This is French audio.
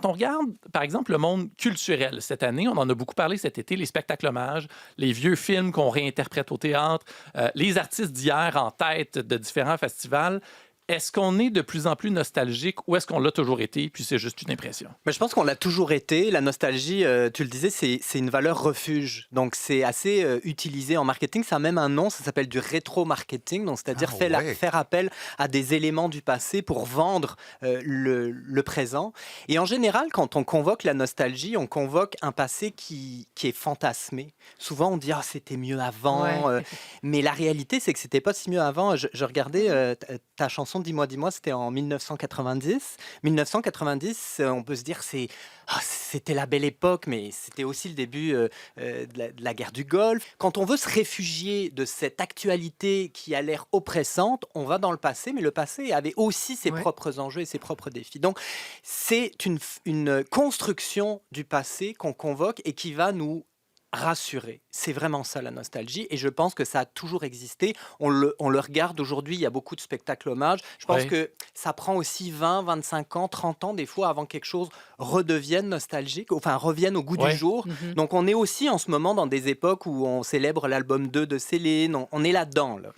quand on regarde, par exemple, le monde culturel cette année, on en a beaucoup parlé cet été, les spectacles hommages, les vieux films qu'on réinterprète au théâtre, les artistes d'hier en tête de différents festivals. Est-ce qu'on est de plus en plus nostalgique ou est-ce qu'on l'a toujours été, puis c'est juste une impression? Mais je pense qu'on l'a toujours été. La nostalgie, tu le disais, c'est une valeur refuge. Donc, c'est assez utilisé en marketing. Ça a même un nom, ça s'appelle du rétro-marketing. Donc, c'est-à-dire Ah ouais. faire appel à des éléments du passé pour vendre le présent. Et en général, quand on convoque la nostalgie, on convoque un passé qui est fantasmé. Souvent, on dit « Ah, c'était mieux avant Ouais. mais la réalité, c'est que c'était pas si mieux avant. Je regardais ta chanson Dis-moi, dis-moi, c'était en 1990. 1990, on peut se dire c'était la belle époque, mais c'était aussi le début de la guerre du Golfe. Quand on veut se réfugier de cette actualité qui a l'air oppressante, on va dans le passé, mais le passé avait aussi ses Ouais. propres enjeux et ses propres défis. Donc, c'est une construction du passé qu'on convoque et qui va nous rassurer. C'est vraiment ça la nostalgie et je pense que ça a toujours existé. On le regarde aujourd'hui, il y a beaucoup de spectacles hommages. Je pense Oui. que ça prend aussi 20, 25 ans, 30 ans des fois avant que quelque chose redevienne nostalgique, enfin revienne au goût Ouais. du jour. Mhm. Donc on est aussi en ce moment dans des époques où on célèbre l'album 2 de Céline, on est là-dedans. Là.